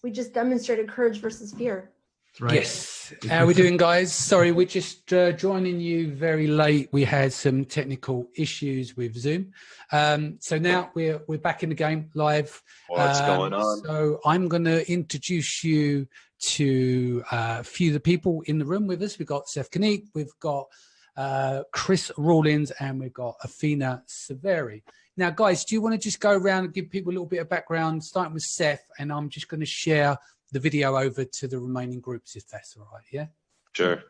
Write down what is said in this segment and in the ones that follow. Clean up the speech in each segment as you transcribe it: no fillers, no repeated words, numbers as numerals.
We just demonstrated courage versus fear. That's right. Yes. How are we doing, guys? Sorry, we're just joining you very late. We had some technical issues with Zoom. So now we're back in the game live. What's going on? So I'm going to introduce you to a few of the people in the room with us. We've got Seth Kniep, we've got Chris Rawlings, and we've got Athena Severi. Now, guys, do you want to just go around and give people a little bit of background, starting with Seth, and I'm just going to share the video over to the remaining groups, if that's all right, yeah? Sure.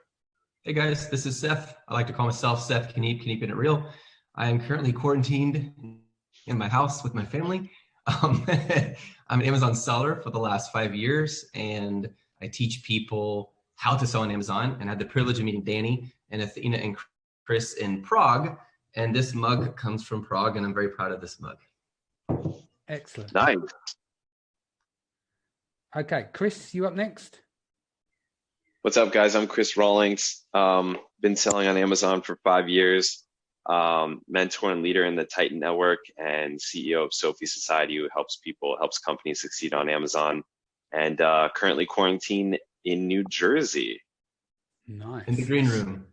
Hey guys, this is Seth. I like to call myself Seth Kniep, Keeping It Real. I am currently quarantined in my house with my family. I'm an Amazon seller for the last 5 years, and I teach people how to sell on Amazon. And I had the privilege of meeting Danny and Athena and Chris in Prague. And this mug comes from Prague, and I'm very proud of this mug. Excellent. Nice. Okay, Chris, you up next? What's up, guys? I'm Chris Rawlings. Been selling on Amazon for 5 years. Mentor and leader in the Titan Network, and CEO of Sophie Society, who helps companies succeed on Amazon. And currently quarantined in New Jersey. Nice. In the green room.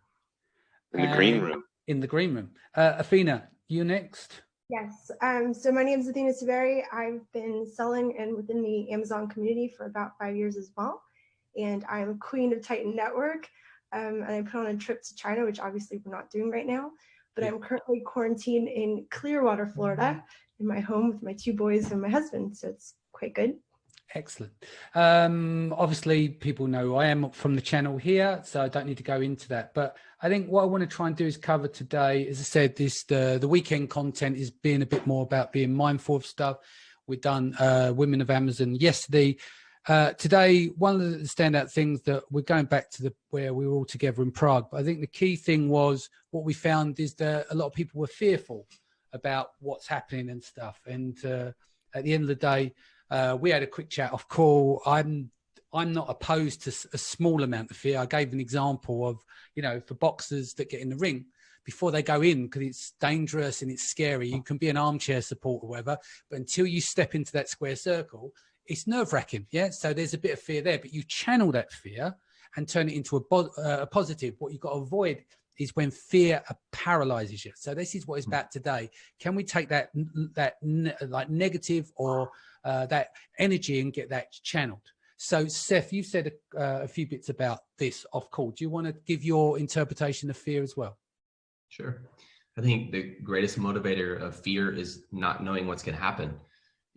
In the green room. In the green room. Athena, you next? Yes. So my name is Athena Severi. I've been selling and within the Amazon community for about 5 years as well. And I'm queen of Titan Network. And I put on a trip to China, which obviously we're not doing right now. But I'm currently quarantined in Clearwater, Florida, in my home with my 2 boys and my husband. So it's quite good. Excellent. Obviously, people know I am from the channel here, so I don't need to go into that. But I think what I want to try and do is cover today, as I said, the weekend content is being a bit more about being mindful of stuff. We've done Women of Amazon yesterday. Today, one of the standout things that we're going back to where we were all together in Prague. But I think the key thing was what we found is that a lot of people were fearful about what's happening and stuff. And at the end of the day, we had a quick chat off call. I'm not opposed to a small amount of fear. I gave an example of, for boxers that get in the ring, before they go in, because it's dangerous and it's scary, you can be an armchair support or whatever, but until you step into that square circle, it's nerve-wracking, yeah? So there's a bit of fear there, but you channel that fear and turn it into a positive. What you've got to avoid is when fear paralyzes you. So this is what it's about today. Can we take that like negative or that energy and get that channeled? So Seth, you said a few bits about this off call. Do you want to give your interpretation of fear as well? Sure. I think the greatest motivator of fear is not knowing what's going to happen.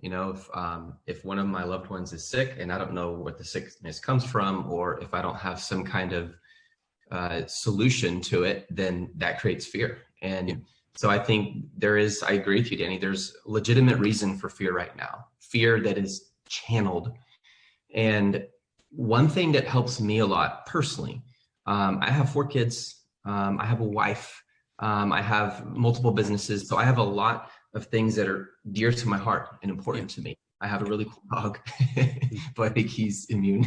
If one of my loved ones is sick and I don't know what the sickness comes from, or if I don't have some kind of solution to it, then that creates fear. And so I think I agree with you, Danny, there's legitimate reason for fear right now, fear that is channeled. And one thing that helps me a lot personally, I have 4 kids, I have a wife, I have multiple businesses. So I have a lot of things that are dear to my heart and important to me. I have a really cool dog, but I think he's immune.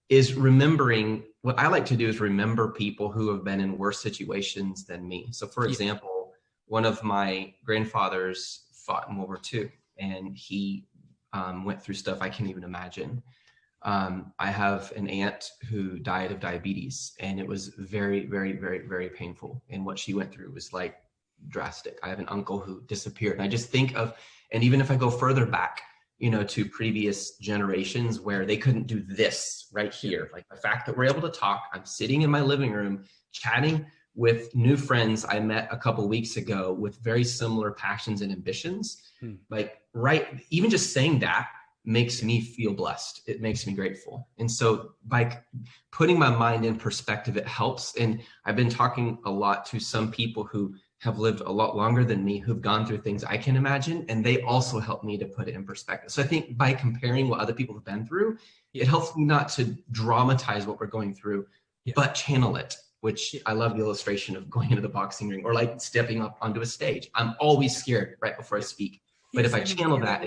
Is remembering, what I like to do is remember people who have been in worse situations than me. So for example, one of my grandfathers fought in World War II, and he went through stuff I can't even imagine. I have an aunt who died of diabetes, and it was very, very, very, very painful. And what she went through was like drastic. I have an uncle who disappeared. And I just think of, and even if I go further back, to previous generations where they couldn't do this right here, like the fact that we're able to talk, I'm sitting in my living room chatting with new friends I met a couple weeks ago with very similar passions and ambitions. Even just saying that makes me feel blessed. It makes me grateful. And so by putting my mind in perspective, it helps. And I've been talking a lot to some people who have lived a lot longer than me, who've gone through things I can imagine, and they also help me to put it in perspective. So I think by comparing what other people have been through, it helps me not to dramatize what we're going through, but channel it, which I love the illustration of going into the boxing ring or like stepping up onto a stage. I'm always scared right before I speak. But if I channel that,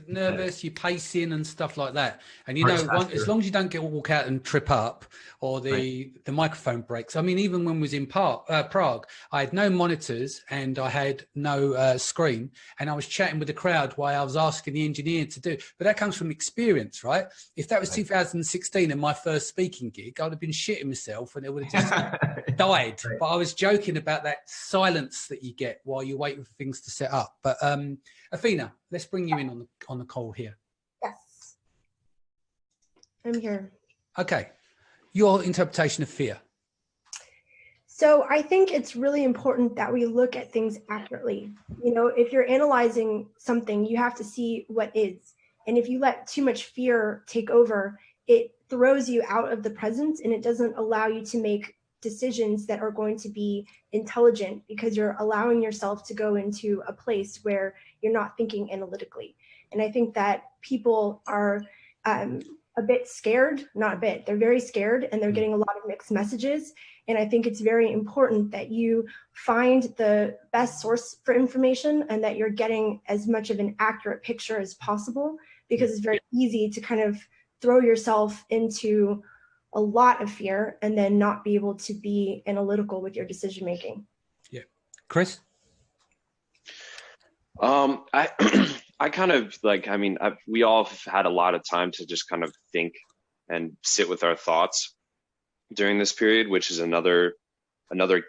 nervous, you're pacing and stuff like that. And you Heart's know, faster. as long as you don't walk out and trip up or the microphone breaks. I mean, even when we was in Prague, I had no monitors and I had no screen, and I was chatting with the crowd while I was asking the engineer to do. But that comes from experience, right? If that was 2016 and my first speaking gig, I'd have been shitting myself and it would have just died. Right. But I was joking about that silence that you get while you're waiting for things to set up. But Athena, let's bring you in on the call here. Yes, I'm here. Okay, your interpretation of fear. So I think it's really important that we look at things accurately. You know, if you're analyzing something, you have to see what is. And if you let too much fear take over, it throws you out of the present and it doesn't allow you to make decisions that are going to be intelligent, because you're allowing yourself to go into a place where you're not thinking analytically. And I think that people are a bit scared, not a bit, they're very scared, and they're getting a lot of mixed messages. And I think it's very important that you find the best source for information and that you're getting as much of an accurate picture as possible, because it's very easy to kind of throw yourself into a lot of fear and then not be able to be analytical with your decision making. Yeah. Chris? I kind of like, I mean, we all have had a lot of time to just kind of think and sit with our thoughts during this period, which is another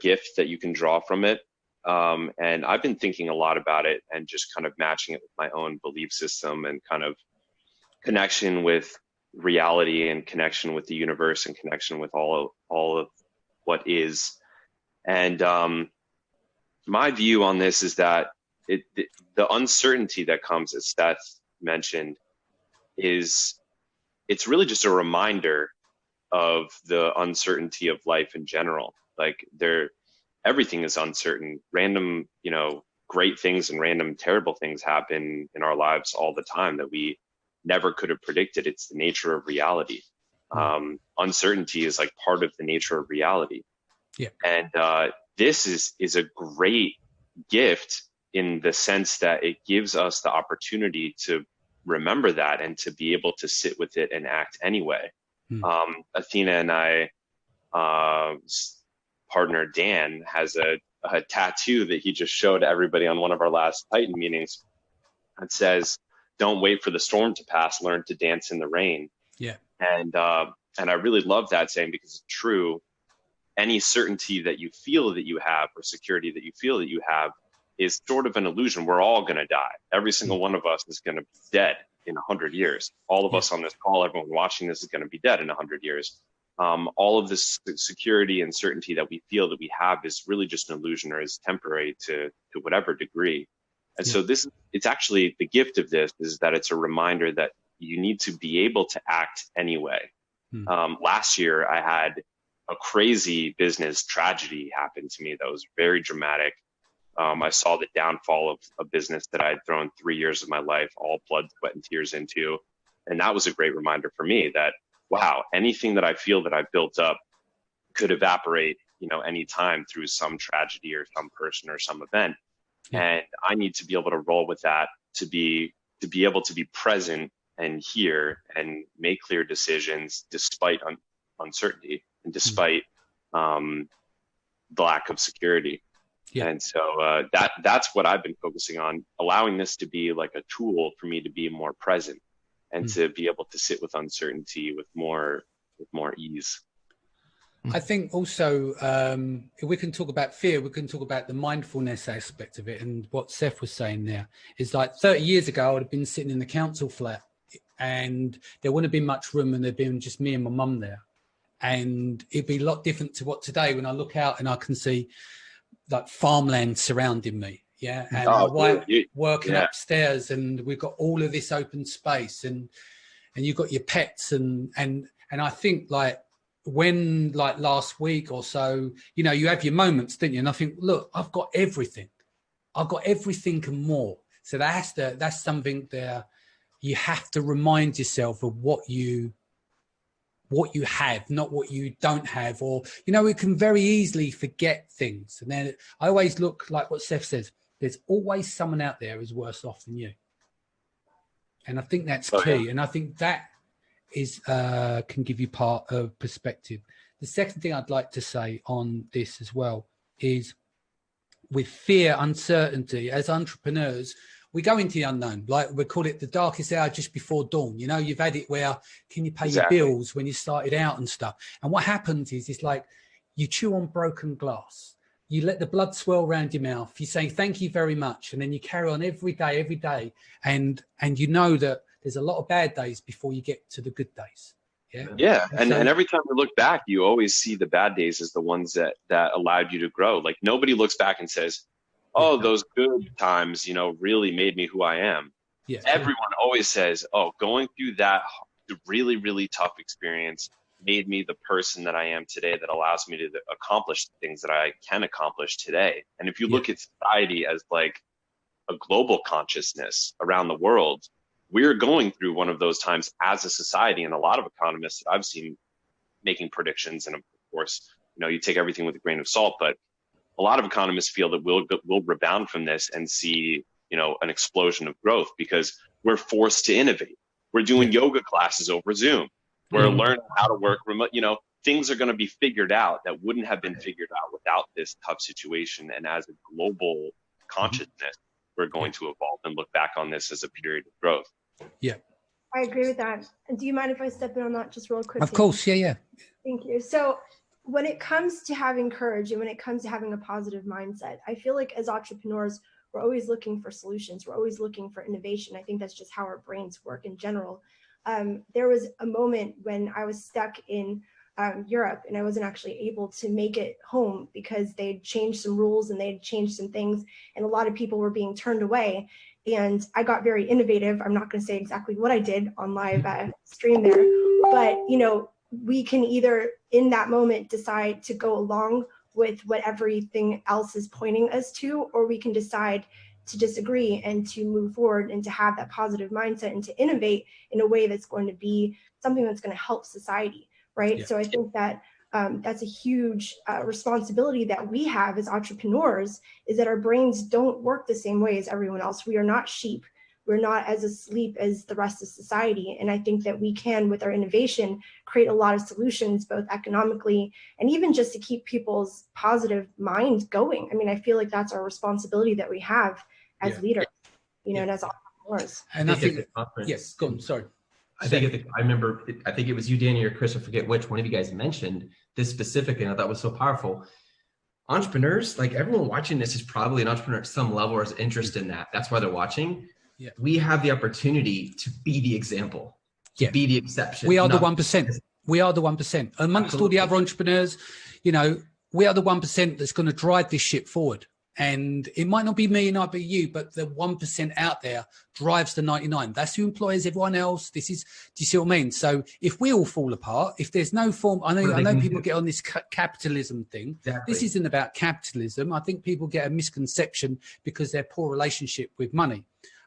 gift that you can draw from it. And I've been thinking a lot about it and just kind of matching it with my own belief system and kind of connection with reality and connection with the universe and connection with all of what is. And my view on this is that the uncertainty that comes, as Seth mentioned, it's really just a reminder of the uncertainty of life in general. Like everything is uncertain. Random, great things and random terrible things happen in our lives all the time that we never could have predicted. It's the nature of reality. Uncertainty is like part of the nature of reality. Yeah. And this is a great gift in the sense that it gives us the opportunity to remember that and to be able to sit with it and act anyway. Athena and I, partner Dan, has a tattoo that he just showed everybody on one of our last Titan meetings. It says, "Don't wait for the storm to pass, learn to dance in the rain." Yeah. And I really love that saying, because it's true. Any certainty that you feel that you have, or security that you feel that you have, is sort of an illusion. We're all going to die. Every single one of us is going to be dead in 100 years. All of us on this call, everyone watching this, is going to be dead in 100 years. All of this security and certainty that we feel that we have is really just an illusion, or is temporary to whatever degree. And so it's actually the gift of this is that it's a reminder that you need to be able to act anyway. Last year, I had a crazy business tragedy happen to me that was very dramatic. I saw the downfall of a business that I had thrown 3 years of my life, all blood, sweat, and tears into. And that was a great reminder for me that, wow, anything that I feel that I've built up could evaporate, any time through some tragedy or some person or some event. And I need to be able to roll with that, to be able to be present and hear and make clear decisions despite uncertainty and despite the lack of security. Yeah. And so that's what I've been focusing on, allowing this to be like a tool for me to be more present and to be able to sit with uncertainty with more ease. I think also, if we can talk about fear, we can talk about the mindfulness aspect of it. And what Seth was saying there is, like 30 years ago, I would have been sitting in the council flat and there wouldn't have been much room, and there'd been just me and my mum there. And it'd be a lot different to what today, when I look out and I can see like farmland surrounding me. Yeah. And my wife working upstairs, and we've got all of this open space, and you've got your pets. And I think, like, when, like, last week or so, you have your moments, don't you? And I think, look, I've got everything and more. So that's something there. You have to remind yourself of what you have, not what you don't have. Or, we can very easily forget things. And then I always look like what Seth says, there's always someone out there who's worse off than you. And I think that's key. Yeah. And I think that is can give you part of perspective. The second thing I'd like to say on this as well is, with fear, uncertainty, as entrepreneurs, we go into the unknown. Like we call it the darkest hour just before dawn. You know, you've had it where, can you pay your bills when you started out and stuff? And what happens is, it's like you chew on broken glass. You let the blood swirl around your mouth. You say, thank you very much. And then you carry on every day. And you know that there's a lot of bad days before you get to the good days. Yeah. Yeah. And every time you look back, you always see the bad days as the ones that allowed you to grow. Like nobody looks back and says, oh, those good times, you know, really made me who I am. Yeah. Everyone always says, oh, going through that really, really tough experience made me the person that I am today, that allows me to accomplish the things that I can accomplish today. And if you look at society as like a global consciousness around the world, we're going through one of those times as a society. And a lot of economists that I've seen making predictions, and of course, you know, you take everything with a grain of salt, but a lot of economists feel that we'll rebound from this and see, you know, an explosion of growth, because we're forced to innovate. We're doing yoga classes over Zoom. We're learning how to work remote. You know, things are going to be figured out that wouldn't have been figured out without this tough situation. And as a global consciousness, we're going to evolve and look back on this as a period of growth. Yeah. I agree with that. And do you mind if I step in on that just real quick? Of course. Yeah. Thank you. So when it comes to having courage and when it comes to having a positive mindset, I feel like as entrepreneurs, we're always looking for solutions. We're always looking for innovation. I think that's just how our brains work in general. There was a moment when I was stuck in Europe and I wasn't actually able to make it home because they'd changed some rules and they'd changed some things, and a lot of people were being turned away. And I got very innovative. I'm not going to say exactly what I did on live stream there, but you know, we can either in that moment decide to go along with what everything else is pointing us to, or we can decide to disagree and to move forward and to have that positive mindset and to innovate in a way that's going to be something that's going to help society, right? Yeah. So I think that that's a huge responsibility that we have as entrepreneurs, is that our brains don't work the same way as everyone else. We are not sheep. We're not as asleep as the rest of society. And I think that we can, with our innovation, create a lot of solutions, both economically and even just to keep people's positive mind going. I mean, I feel like that's our responsibility that we have as leaders, you know, and as entrepreneurs. And I think, yes, go on, sorry. I think it was you, Danny, or Chris, I forget which one of you guys mentioned this specifically, and I thought was so powerful. Entrepreneurs, like everyone watching this is probably an entrepreneur at some level or has interest in that. That's why they're watching. Yeah. We have the opportunity to be the example, to be the exception. We are the 1%. We are the 1%. Amongst all the other entrepreneurs, you know, we are the 1% that's going to drive this ship forward. And it might not be me, it might be you, but the 1% out there drives the 99. That's who employs everyone else. This is, do you see what I mean? So if we all fall apart, if there's no form, I know people get on this capitalism thing. Exactly. This isn't about capitalism. I think people get a misconception because their poor relationship with money.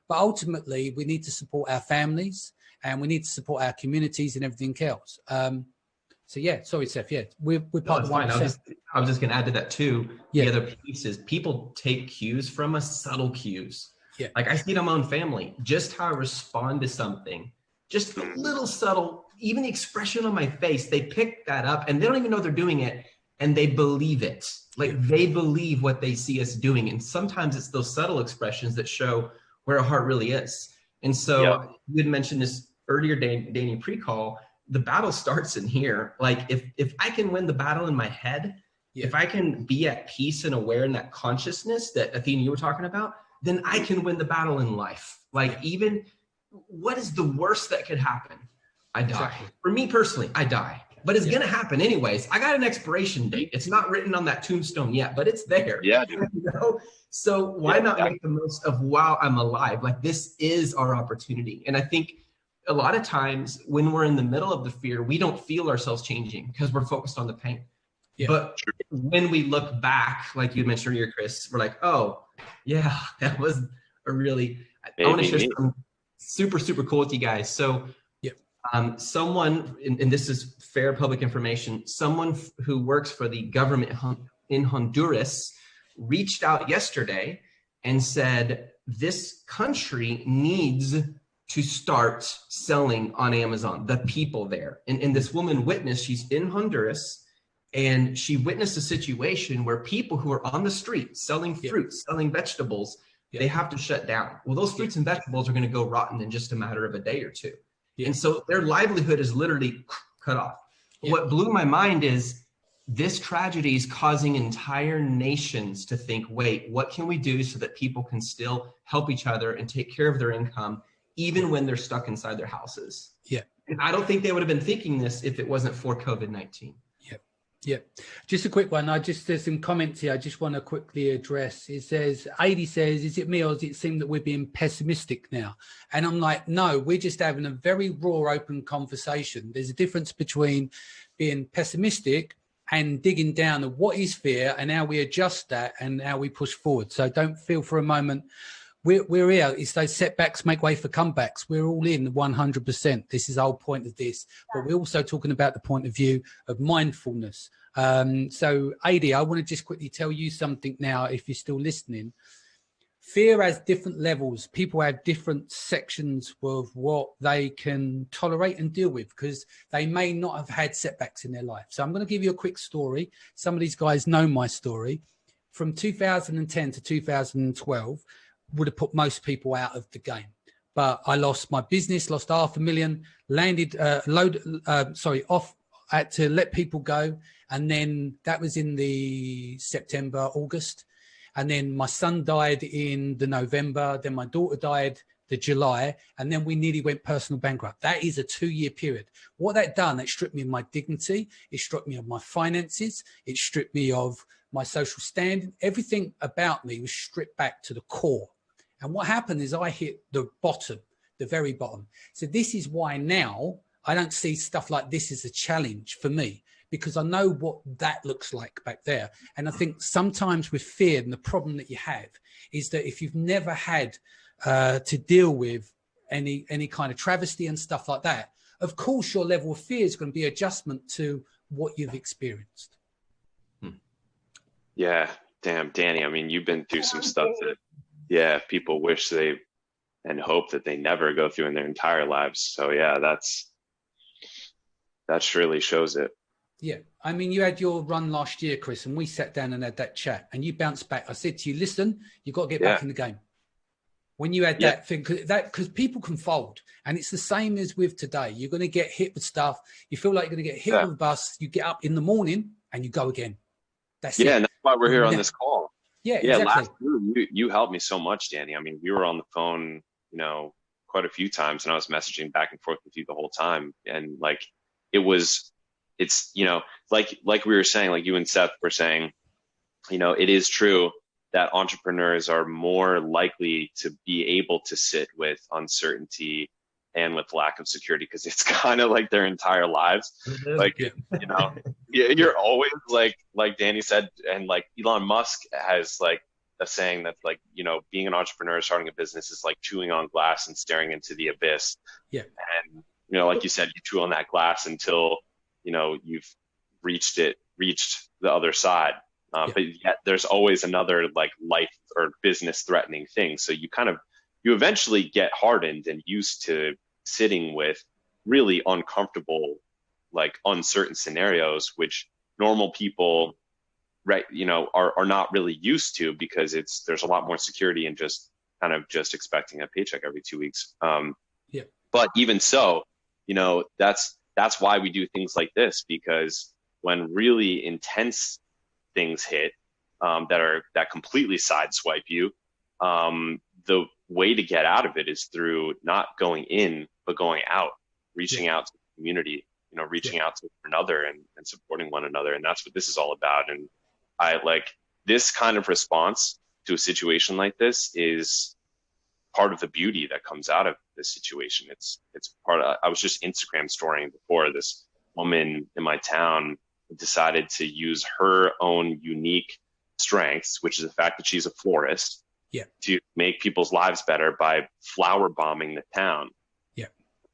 But ultimately, we need to support our families and we need to support our communities and everything else. So yeah, sorry, Seth. Yeah, we're part of 1%. I was just going to add to that too. Yeah. The other piece is people take cues from us, subtle cues. Yeah. Like I see it in my own family, just how I respond to something, just a little subtle, even the expression on my face, they pick that up and they don't even know they're doing it and they believe it. Like they believe what they see us doing. And sometimes it's those subtle expressions that show where our heart really is. And so you had mentioned this earlier, Danny, pre-call. The battle starts in here. Like if I can win the battle in my head, if I can be at peace and aware in that consciousness that Athena, you were talking about, then I can win the battle in life. Like even what is the worst that could happen? I die. Exactly. For me personally, I die. But it's going to happen anyways. I got an expiration date. It's not written on that tombstone yet, but it's there. Yeah, dude. You know? So why not make the most of while I'm alive? Like this is our opportunity. And I think a lot of times when we're in the middle of the fear, we don't feel ourselves changing because we're focused on the pain. Yeah. But when we look back, like you mentioned earlier, Chris, we're like, oh, yeah, that was a really, I want to share something super, super cool with you guys. So someone, and this is fair public information, someone who works for the government in Honduras reached out yesterday and said, this country needs to start selling on Amazon, the people there. And this woman witnessed, she's in Honduras, and she witnessed a situation where people who are on the street selling fruits, selling vegetables, they have to shut down. Well, those fruits and vegetables are going to go rotten in just a matter of a day or two. And so their livelihood is literally cut off. What blew my mind is this tragedy is causing entire nations to think, wait, what can we do so that people can still help each other and take care of their income, even when they're stuck inside their houses? And I don't think they would have been thinking this if it wasn't for COVID-19. Just a quick one. There's some comments here I just want to quickly address. It says, Adi says, is it me or does it seem that we're being pessimistic now? And I'm like, no, we're just having a very raw, open conversation. There's a difference between being pessimistic and digging down of what is fear and how we adjust that and how we push forward. So don't feel for a moment. We're here. It's those setbacks make way for comebacks. We're all in 100%. This is the whole point of this. But we're also talking about the point of view of mindfulness. So, Adi, I want to just quickly tell you something now, if you're still listening. Fear has different levels. People have different sections of what they can tolerate and deal with because they may not have had setbacks in their life. So I'm going to give you a quick story. Some of these guys know my story. From 2010 to 2012, would have put most people out of the game. But I lost my business, lost $500,000, landed off, had to let people go. And then that was in the September, August. And then my son died in the November. Then my daughter died the July. And then we nearly went personal bankrupt. That is a 2-year period. What that done, it stripped me of my dignity. It stripped me of my finances. It stripped me of my social standing. Everything about me was stripped back to the core. And what happened is I hit the bottom, the very bottom. So this is why now I don't see stuff like this as a challenge for me, because I know what that looks like back there. And I think sometimes with fear, and the problem that you have is that if you've never had to deal with any kind of travesty and stuff like that, of course, your level of fear is going to be adjustment to what you've experienced. Yeah, damn, Danny. I mean, you've been through some stuff that, people wish they and hope that they never go through in their entire lives. So yeah, that surely shows it. Yeah. I mean, you had your run last year, Chris, and we sat down and had that chat and you bounced back. I said to you, listen, you've got to get back in the game. When you had that thing, because people can fold, and it's the same as with today. You're going to get hit with stuff. You feel like you're going to get hit with a bus. You get up in the morning and you go again. That's it. And that's why we're here on this call. Yeah, exactly. Last year, you helped me so much, Danny. I mean, we were on the phone, quite a few times, and I was messaging back and forth with you the whole time. And like, it's like we were saying, like you and Seth were saying, it is true that entrepreneurs are more likely to be able to sit with uncertainty and with lack of security, because it's kind of like their entire lives. Like, you're always like Danny said, and like Elon Musk has like a saying that's like, being an entrepreneur, starting a business is like chewing on glass and staring into the abyss. Yeah. And, like you said, you chew on that glass until, you've reached the other side. But yet there's always another like life or business threatening thing. So you eventually get hardened and used to sitting with really uncomfortable, like uncertain scenarios, which normal people, are not really used to, because there's a lot more security in just expecting a paycheck every 2 weeks. But even so, that's why we do things like this, because when really intense things hit that completely sideswipe you, the way to get out of it is through not going in, but going out, reaching out to the community, reaching out to one another and supporting one another. And that's what this is all about. And I like this kind of response to a situation like this is part of the beauty that comes out of this situation. It's part of, I was just Instagram storying before, this woman in my town decided to use her own unique strengths, which is the fact that she's a florist, to make people's lives better by flower bombing the town.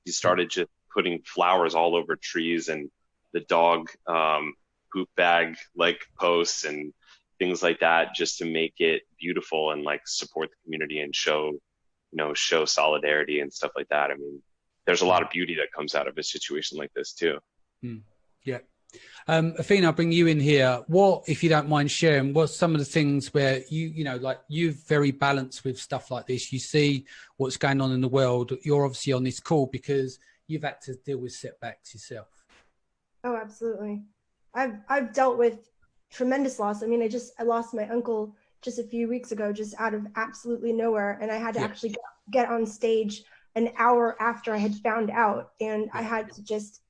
She started just putting flowers all over trees and the dog poop bag like posts and things like that, just to make it beautiful and like support the community and show solidarity and stuff like that. I mean, there's a lot of beauty that comes out of a situation like this too. Yeah. Athena, I'll bring you in here. What, if you don't mind sharing, what's some of the things where like you're very balanced with stuff like this? You see what's going on in the world. You're obviously on this call because you've had to deal with setbacks yourself. Oh, absolutely. I've dealt with tremendous loss. I mean, I lost my uncle just a few weeks ago, just out of absolutely nowhere. And I had to actually get on stage an hour after I had found out. And I had to just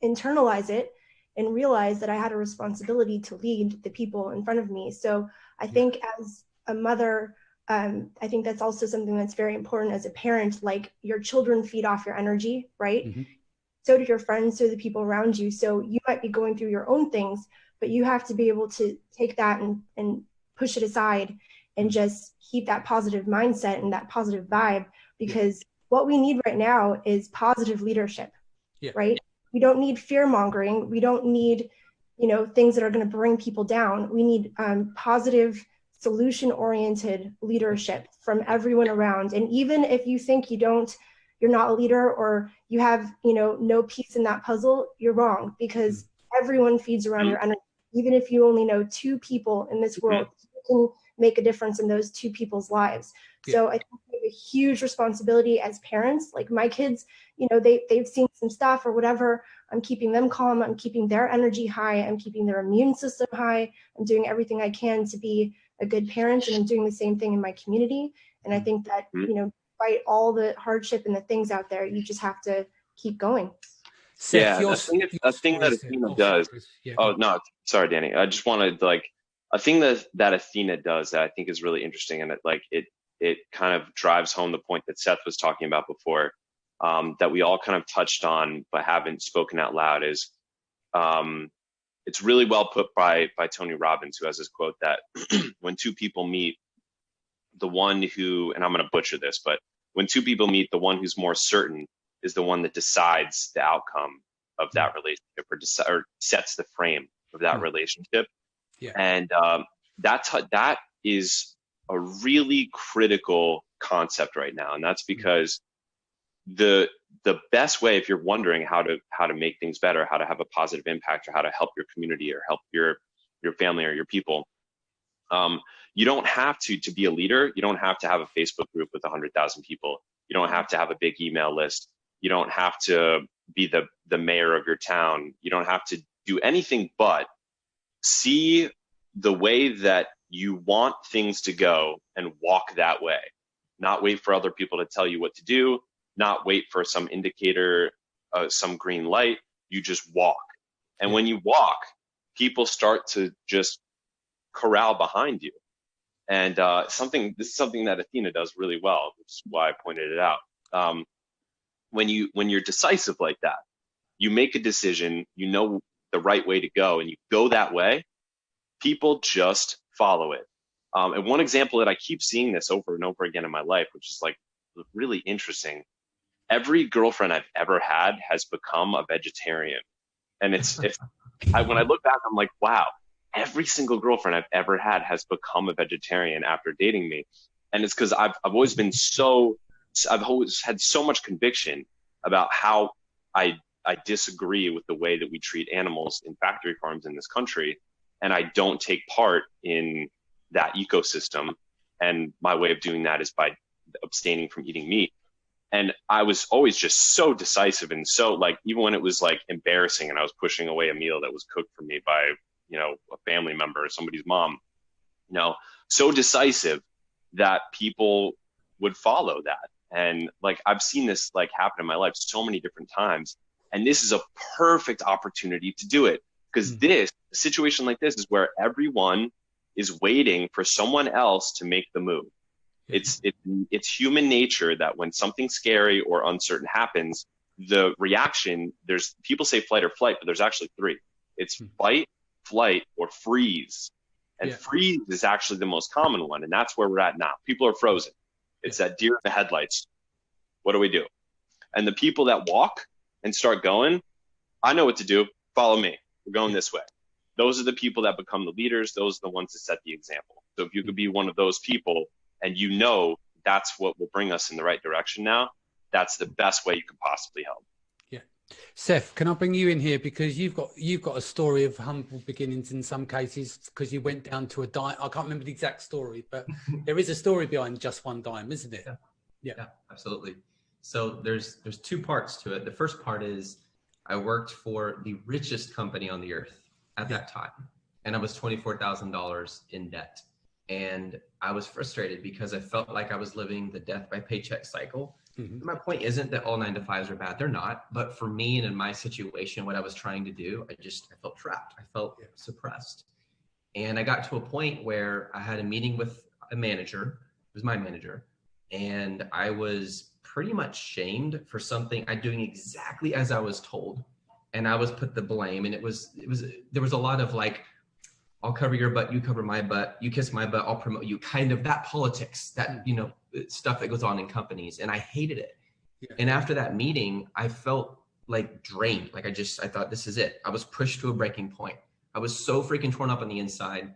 internalize it and realize that I had a responsibility to lead the people in front of me. So I think as a mother, I think that's also something that's very important as a parent. Like, your children feed off your energy, right? Mm-hmm. So do your friends, so do the people around you. So you might be going through your own things, but you have to be able to take that and push it aside and just keep that positive mindset and that positive vibe, because what we need right now is positive leadership, right? We don't need fear mongering. We don't need, things that are going to bring people down. We need positive, solution-oriented leadership from everyone around. And even if you think you're not a leader, or you have, no piece in that puzzle, you're wrong, because everyone feeds around your energy. Even if you only know 2 people in this world, you can make a difference in those 2 people's lives. So I think we have a huge responsibility as parents. Like, my kids, they've seen some stuff or whatever. I'm keeping them calm. I'm keeping their energy high. I'm keeping their immune system high. I'm doing everything I can to be a good parent, and I'm doing the same thing in my community. And I think that, despite all the hardship and the things out there, you just have to keep going. Seth, a thing that Athena does. Oh, no, sorry, Danny. I just wanted a thing that Athena does that I think is really interesting, and it kind of drives home the point that Seth was talking about before, that we all kind of touched on but haven't spoken out loud, is it's really well put by Tony Robbins, who has this quote that when 2 people meet, the one who, and I'm going to butcher this, but when 2 people meet, the one who's more certain is the one that decides the outcome of that relationship, or sets the frame of that relationship. And that is a really critical concept right now. And that's because the best way, if you're wondering how to make things better, how to have a positive impact, or how to help your community or help your family or your people, you don't have to be a leader. You don't have to have a Facebook group with 100,000 people. You don't have to have a big email list. You don't have to be the mayor of your town. You don't have to do anything but see the way that you want things to go and walk that way. Not wait for other people to tell you what to do, not wait for some indicator, some green light. You just walk. And when you walk, people start to just corral behind you. And this is something that Athena does really well, which is why I pointed it out. When you're decisive like that, you make a decision, you know the right way to go, and you go that way, people just follow it. And one example that I keep seeing this over and over again in my life, which is like really interesting. Every girlfriend I've ever had has become a vegetarian. And when I look back, I'm like, wow, every single girlfriend I've ever had has become a vegetarian after dating me. And it's because I've always had so much conviction about how I disagree with the way that we treat animals in factory farms in this country. And I don't take part in that ecosystem. And my way of doing that is by abstaining from eating meat. And I was always just so decisive, and so, like, even when it was like embarrassing and I was pushing away a meal that was cooked for me by, a family member or somebody's mom, so decisive that people would follow that. And like, I've seen this like happen in my life so many different times. And this is a perfect opportunity to do it, because a situation like this is where everyone is waiting for someone else to make the move. It's human nature that when something scary or uncertain happens, the reaction, people say flight or flight, but there's actually 3. It's fight, flight, or freeze. And freeze is actually the most common one. And that's where we're at now. People are frozen. It's that deer in the headlights. What do we do? And the people that walk and start going, I know what to do. Follow me. We're going this way. those are the people that become the leaders. Those are the ones that set the example. So if you could be one of those people and you know that's what will bring us in the right direction now, that's the best way you could possibly help. Yeah. Seth, can I bring you in here, because you've got a story of humble beginnings in some cases, because you went down to a dime. I can't remember the exact story, but there is a story behind just one dime, isn't it? Yeah, absolutely. So there's two parts to it. The first part is I worked for the richest company on the earth at that time, and I was $24,000 in debt. And I was frustrated because I felt like I was living the death by paycheck cycle. My point isn't that all 9-to-5s are bad. They're not. But for me and in my situation, what I was trying to do, I felt trapped. I felt suppressed. And I got to a point where I had a meeting with a manager, it was my manager, and I was pretty much shamed for something I doing exactly as I was told. And I was put the blame, and there was a lot of like, I'll cover your butt, you cover my butt, you kiss my butt, I'll promote you, kind of that politics, that, you know, stuff that goes on in companies. And I hated it. And after that meeting, I felt like drained. Like I thought, this is it. I was pushed to a breaking point. I was so freaking torn up on the inside.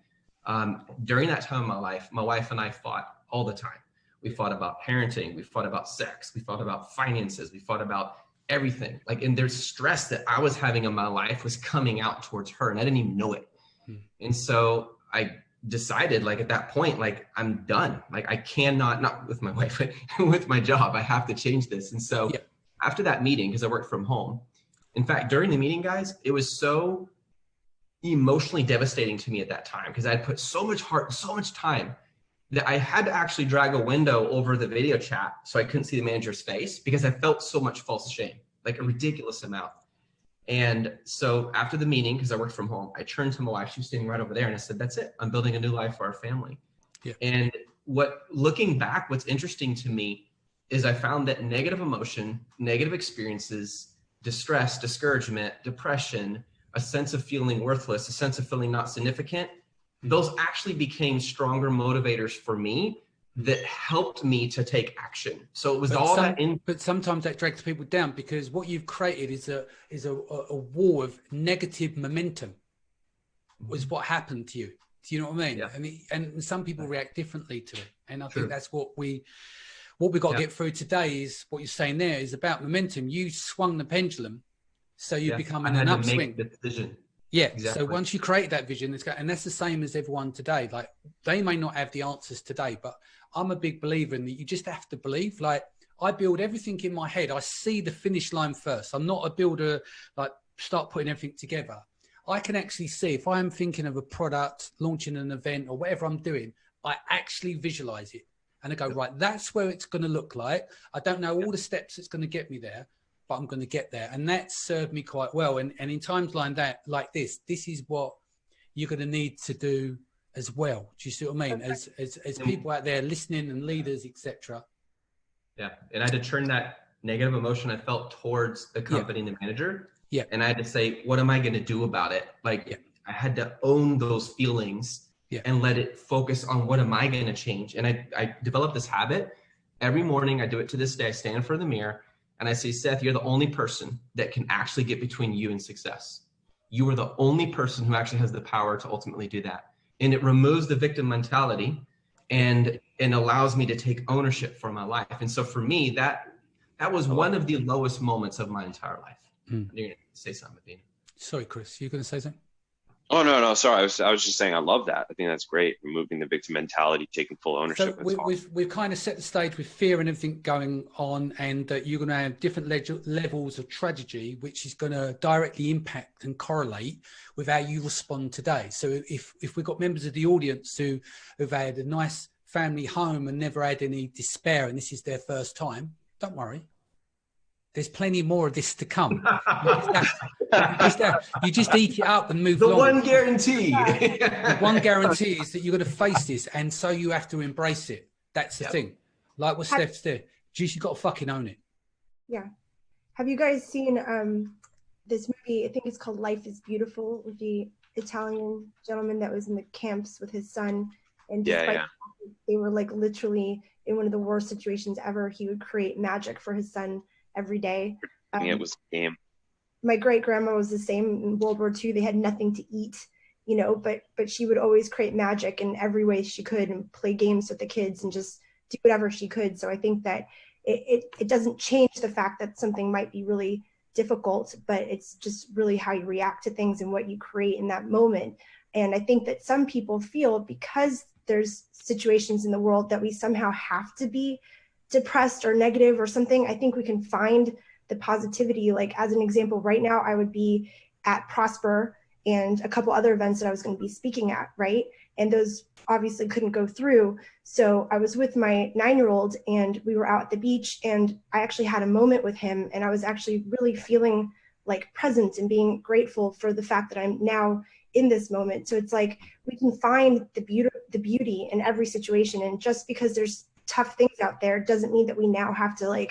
During that time of my life, my wife and I fought all the time. We fought about parenting. We fought about sex. We fought about finances. We fought about everything. Like, and there's stress that I was having in my life was coming out towards her, and I didn't even know it. And so I decided, like, at that point, like, I'm done. Like, I cannot, not with my wife, but with my job, I have to change this. And so after that meeting, because I worked from home, in fact, during the meeting, guys, it was so emotionally devastating to me at that time, because I had put so much heart, so much time, that I had to actually drag a window over the video chat so I couldn't see the manager's face, because I felt so much false shame, like a ridiculous amount. And so after the meeting, because I worked from home, I turned to my wife, she was standing right over there, and I said, that's it. I'm building a new life for our family. And looking back, what's interesting to me is I found that negative emotion, negative experiences, distress, discouragement, depression, a sense of feeling worthless, a sense of feeling not significant, those actually became stronger motivators for me that helped me to take action. So it was but sometimes that drags people down, because what you've created is a wall of negative momentum. Was what happened to you. Do you know what I mean? And some people react differently to it. And I think that's what we got to get through today, is what you're saying there is about momentum. You swung the pendulum, so you become in an upswing. Make the decision. So once you create that vision, and that's the same as everyone today. Like, they may not have the answers today, but I'm a big believer in that you just have to believe. Like, I build everything in my head. I see the finish line first. I'm not a builder, like, start putting everything together. I can actually see, if I'm thinking of a product, launching an event or whatever I'm doing, I actually visualize it. And I go, right, that's where it's going to look like. I don't know all the steps it's going to get me there, but I'm going to get there. And that served me quite well. And in times like that, like this is what you're going to need to do as well. Do you see what I mean? As people out there listening, and leaders, etc. Yeah. And I had to turn that negative emotion I felt towards the company and the manager. And I had to say, what am I going to do about it? Like, I had to own those feelings and let it focus on what am I going to change? And I developed this habit. Every morning, I do it to this day. I stand in front of the mirror and I say, Seth, you're the only person that can actually get between you and success. You are the only person who actually has the power to ultimately do that. And it removes the victim mentality and allows me to take ownership for my life. And so for me, that was one of the lowest moments of my entire life. You're going to say something, Athena. Sorry, Chris, you're going to say something? Oh, no, sorry. I was just saying, I love that. I think that's great. Removing the victim mentality, taking full ownership. So we've kind of set the stage with fear and everything going on, and that you're going to have different levels of tragedy, which is going to directly impact and correlate with how you respond today. So if we've got members of the audience who've had a nice family home and never had any despair, and this is their first time, don't worry. There's plenty more of this to come. You just eke it up and move on. The one guarantee. The one guarantee is that you're going to face this, and so you have to embrace it. That's the thing. Like what Steph said, you got to fucking own it. Yeah. Have you guys seen this movie? I think it's called Life is Beautiful, with the Italian gentleman that was in the camps with his son. And despite they were like literally in one of the worst situations ever, he would create magic for his son every day. It was a game. My great grandma was the same in World War II. They had nothing to eat, but she would always create magic in every way she could and play games with the kids and just do whatever she could. So I think that it doesn't change the fact that something might be really difficult, but it's just really how you react to things and what you create in that moment. And I think that some people feel because there's situations in the world that we somehow have to be depressed or negative or something. I think we can find the positivity. Like as an example, right now I would be at Prosper and a couple other events that I was going to be speaking at, right? And those obviously couldn't go through. So I was with my 9-year-old and we were out at the beach, and I actually had a moment with him, and I was actually really feeling like present and being grateful for the fact that I'm now in this moment. So it's like we can find the beauty in every situation. And just because there's tough things out there doesn't mean that we now have to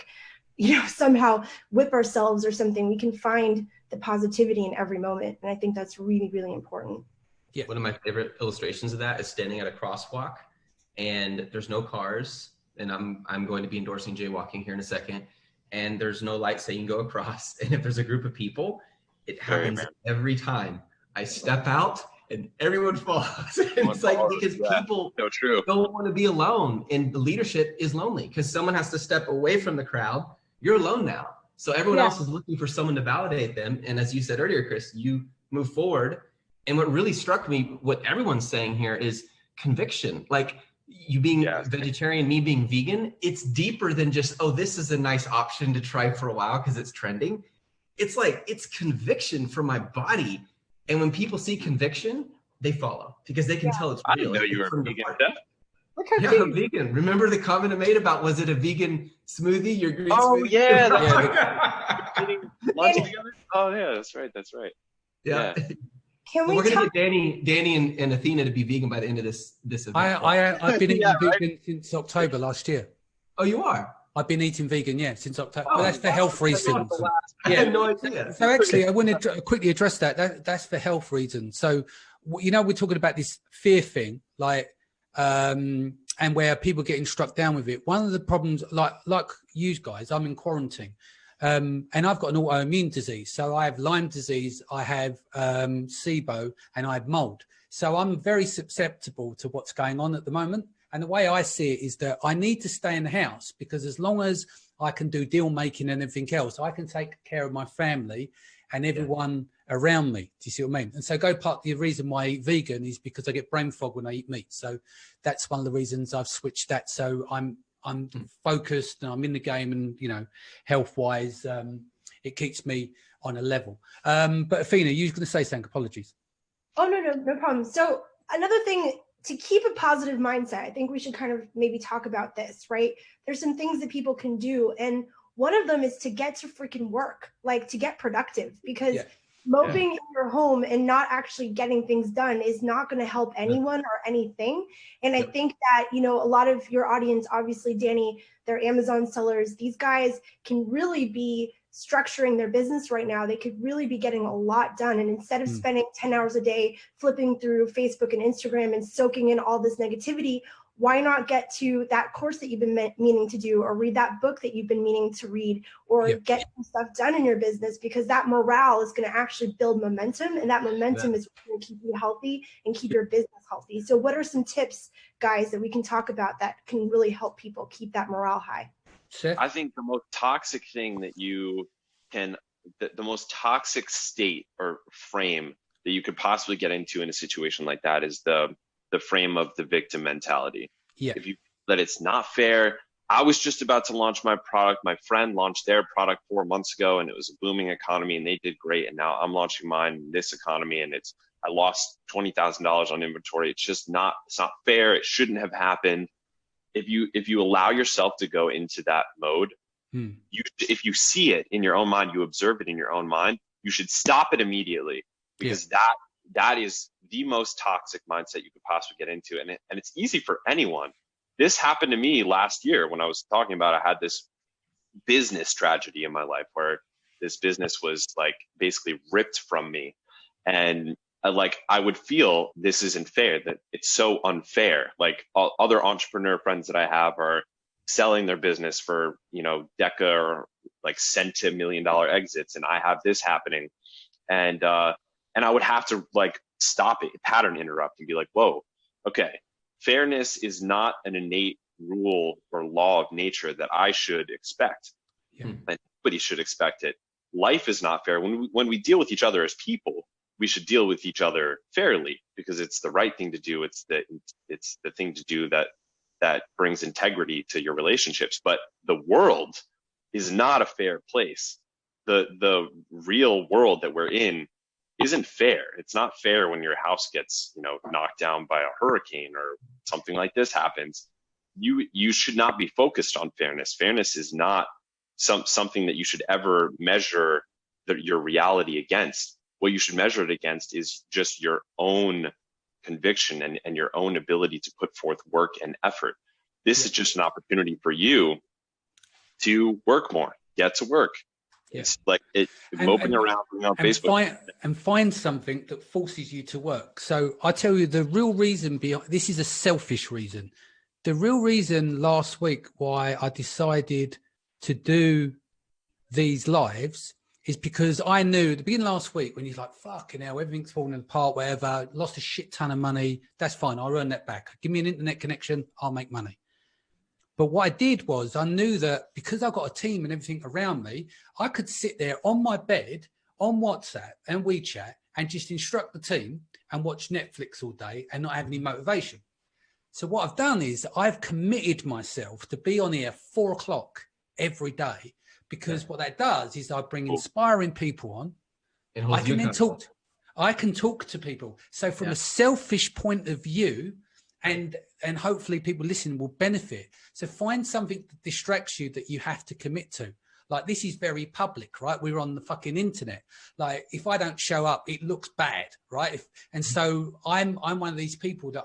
somehow whip ourselves or something. We can find the positivity in every moment. And I think that's really, really important. Yeah. One of my favorite illustrations of that is standing at a crosswalk and there's no cars. And I'm going to be endorsing jaywalking here in a second. And there's no lights that you can go across. And if there's a group of people, it happens every time. I step out and everyone falls. It's like, because people don't want to be alone, and the leadership is lonely because someone has to step away from the crowd. You're alone now. So everyone else is looking for someone to validate them. And as you said earlier, Chris, you move forward. And what really struck me, what everyone's saying here, is conviction. Like you being vegetarian, me being vegan, it's deeper than just, oh, this is a nice option to try for a while because it's trending. It's like, it's conviction for my body. And when people see conviction, they follow because they can tell it's real. I didn't know you were vegan. I'm vegan. Remember the comment I made about, was it a vegan smoothie? Your green smoothie? Oh, yeah. Eating lunch together? Oh, yeah, that's right. Yeah. Can we're going to get Danny and Athena to be vegan by the end of this event. I've been eating vegan since October last year. Oh, you are? I've been eeating vegan, since October. But that's for health reasons. I had no idea. So actually, I want to quickly address that. That's for health reasons. So, we're talking about this fear thing, like, and where people getting struck down with it. One of the problems, like you guys, I'm in quarantine, and I've got an autoimmune disease. So I have Lyme disease, I have SIBO, and I have mold. So I'm very susceptible to what's going on at the moment. And the way I see it is that I need to stay in the house because as long as I can do deal making and everything else, I can take care of my family and everyone around me. Do you see what I mean? And so part of the reason why I eat vegan is because I get brain fog when I eat meat. So that's one of the reasons I've switched that. So I'm focused and I'm in the game, and health wise, it keeps me on a level. But Athena, you were going to say something. Apologies. Oh, no problem. So another thing, to keep a positive mindset, I think we should kind of maybe talk about this, right? There's some things that people can do. And one of them is to get to freaking work, like to get productive, because moping in your home and not actually getting things done is not going to help anyone or anything. And I think that, a lot of your audience, obviously, Danny, they're Amazon sellers. These guys can really be structuring their business right now. They could really be getting a lot done. And instead of spending 10 hours a day flipping through Facebook and Instagram and soaking in all this negativity, why not get to that course that you've been meaning to do, or read that book that you've been meaning to read, or get some stuff done in your business, because that morale is going to actually build momentum, and that momentum is going to keep you healthy and keep your business healthy. So what are some tips, guys, that we can talk about that can really help people keep that morale high? Seth? I think the most toxic thing that you can, the most toxic state or frame that you could possibly get into in a situation like that is the frame of the victim mentality. If you that it's not fair. I was just about to launch my product. My friend launched their product 4 months ago and it was a booming economy and they did great. And now I'm launching mine in this economy and I lost $20,000 on inventory. It's not fair. It shouldn't have happened. If you allow yourself to go into that mode, if you see it in your own mind, you observe it in your own mind, you should stop it immediately, because that is the most toxic mindset you could possibly get into. And it's easy for anyone. This happened to me last year when I was talking about, I had this business tragedy in my life where this business was like basically ripped from me. And I would feel this isn't fair, that it's so unfair. Like other entrepreneur friends that I have are selling their business for, deca or like cent to $1 million exits. And I have this happening. And I would have to stop it, pattern interrupt, and be like, whoa, okay, fairness is not an innate rule or law of nature that I should expect. Yeah. And nobody should expect it. Life is not fair. When we deal with each other as people, we should deal with each other fairly, because it's the right thing to do. It's the thing to do that brings integrity to your relationships. But the world is not a fair place. The real world that we're in isn't fair. It's not fair when your house gets, knocked down by a hurricane or something like this happens. You should not be focused on fairness. Fairness is not something that you should ever measure your reality against. What you should measure it against is just your own conviction and your own ability to put forth work and effort. This is just an opportunity for you to work more, get to work. Yeah. It's like moping around on Facebook. And find something that forces you to work. So I tell you, the real reason behind this is a selfish reason. The real reason last week why I decided to do these lives is because I knew at the beginning of last week when he's like, fucking hell, everything's falling apart, whatever, lost a shit ton of money. That's fine. I'll earn that back. Give me an internet connection. I'll make money. But what I did was I knew that because I've got a team and everything around me, I could sit there on my bed on WhatsApp and WeChat and just instruct the team and watch Netflix all day and not have any motivation. So what I've done is I've committed myself to be on here 4 o'clock every day, because what that does is I bring inspiring people on. I can then talk to people. So from a selfish point of view, and hopefully people listening will benefit. So find something that distracts you that you have to commit to. Like, this is very public, right? We're on the fucking internet. Like, if I don't show up, it looks bad, right? So I'm one of these people that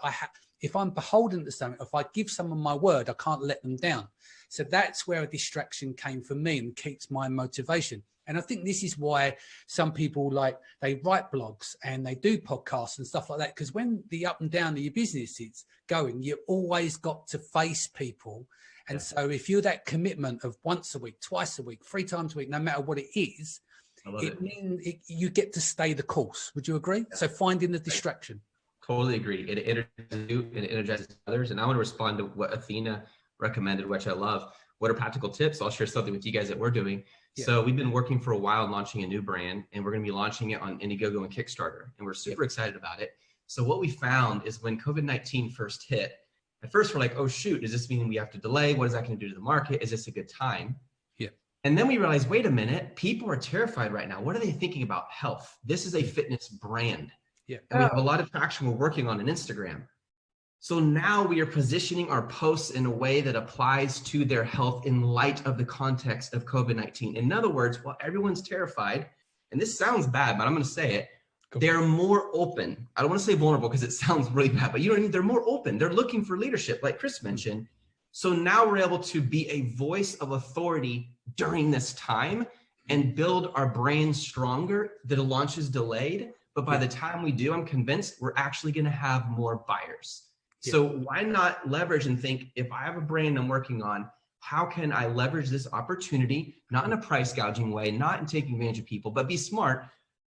if I'm beholden to something, if I give someone my word, I can't let them down. So that's where a distraction came for me and keeps my motivation. And I think this is why some people, like, they write blogs and they do podcasts and stuff like that, because when the up and down of your business is going, you've always got to face people. And so if you're that commitment of once a week, twice a week, 3 times a week, no matter what it is, you get to stay the course. Would you agree? Yeah. So finding the distraction. Totally agree. It energizes you and it energizes others. And I want to respond to what Athena recommended, which I love. What are practical tips? I'll share something with you guys that we're doing. Yeah. So we've been working for a while launching a new brand, and we're going to be launching it on Indiegogo and Kickstarter. And we're super excited about it. So what we found is when COVID-19 first hit, at first we're like, oh shoot, does this mean we have to delay? What is that going to do to the market? Is this a good time? Yeah. And then we realized, wait a minute, people are terrified right now. What are they thinking about health? This is a fitness brand. Yeah. And we have a lot of traction we're working on Instagram. So now we are positioning our posts in a way that applies to their health in light of the context of COVID-19. In other words, while everyone's terrified, and this sounds bad, but I'm going to say it, they're more open. I don't want to say vulnerable because it sounds really bad, but you know what I mean? They're more open. They're looking for leadership, like Chris mentioned. So now we're able to be a voice of authority during this time and build our brand stronger. The launch is delayed, but by the time we do, I'm convinced we're actually going to have more buyers. Yeah. So why not leverage and think, if I have a brand I'm working on, how can I leverage this opportunity, not in a price gouging way, not in taking advantage of people, but be smart,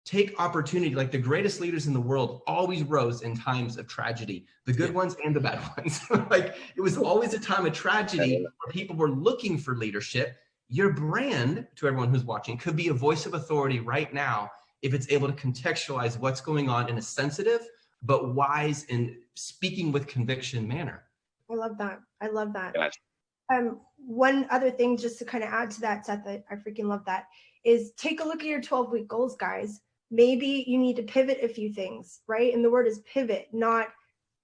take opportunity. Like the greatest leaders in the world always rose in times of tragedy, the good ones and the bad ones. Like it was always a time of tragedy where people were looking for leadership. Your brand, to everyone who's watching, could be a voice of authority right now if it's able to contextualize what's going on in a sensitive but wise and speaking with conviction manner. I love that. I love that. Yes. One other thing, just to kind of add to that, Seth, I freaking love that, is take a look at your 12-week goals, guys. Maybe you need to pivot a few things, right? And the word is pivot, not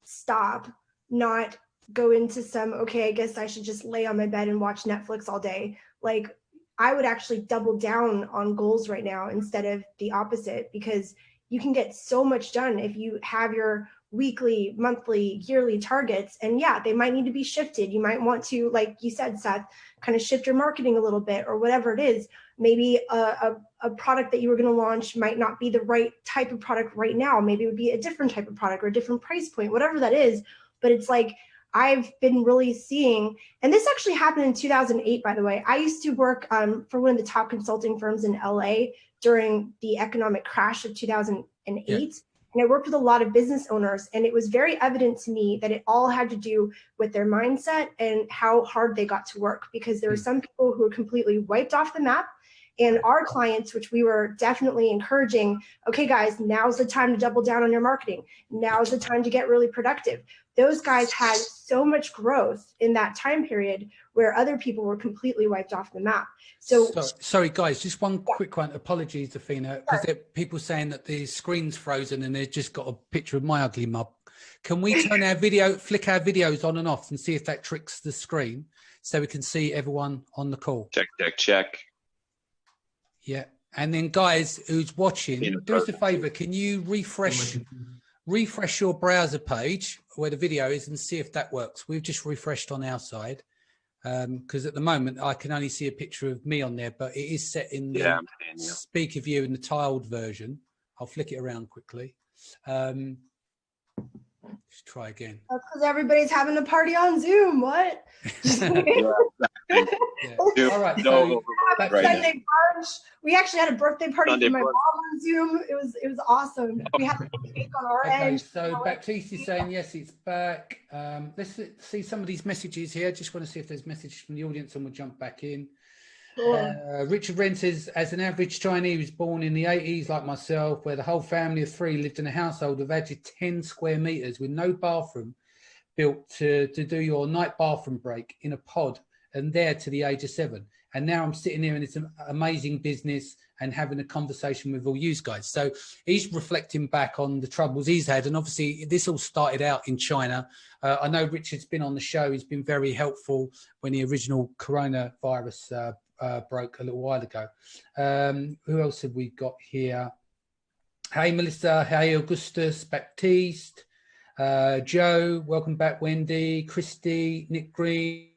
stop, not go into some, okay, I guess I should just lay on my bed and watch Netflix all day. Like, I would actually double down on goals right now instead of the opposite, because you can get so much done if you have your weekly, monthly, yearly targets. And yeah, they might need to be shifted. You might want to, like you said, Seth, kind of shift your marketing a little bit or whatever it is. Maybe a product that you were going to launch might not be the right type of product right now. Maybe it would be a different type of product or a different price point, whatever that is. But it's like, I've been really seeing, and this actually happened in 2008, by the way. I used to work for one of the top consulting firms in LA during the economic crash of 2008. And I worked with a lot of business owners, and it was very evident to me that it all had to do with their mindset and how hard they got to work, because there were some people who were completely wiped off the map. And our clients, which we were definitely encouraging, okay, guys, now's the time to double down on your marketing. Now's the time to get really productive. Those guys had so much growth in that time period where other people were completely wiped off the map. So sorry guys, just one quick one. Apologies, Athena, because there are people saying that the screen's frozen and they've just got a picture of my ugly mug. Can we turn our flick our videos on and off and see if that tricks the screen so we can see everyone on the call? Check. Yeah. And then guys who's watching, do us a favor. Can you refresh your browser page where the video is and see if that works? We've just refreshed on our side. Because at the moment I can only see a picture of me on there, but it is set in the speaker view in the tiled version. I'll flick it around quickly. Let's try again. That's because everybody's having a party on Zoom. What? Yeah. All right. So Sunday brunch. We actually had a birthday party for my mom on Zoom. It was awesome. We had cake on our end. So Baptiste is saying yes, it's back. Let's see some of these messages here. Just want to see if there's messages from the audience, and we'll jump back in. Richard Wren says, as an average Chinese born in the 80s like myself, where the whole family of 3 lived in a household of actually 10 square meters with no bathroom, built to do your night bathroom break in a pod, and there to the age of 7. And now I'm sitting here in this amazing business and having a conversation with all you guys. So he's reflecting back on the troubles he's had. And obviously this all started out in China. I know Richard's been on the show. He's been very helpful when the original coronavirus broke a little while ago. Who else have we got here? Hey, Melissa. Hey, Augustus, Baptiste, Joe. Welcome back, Wendy, Christy, Nick Green.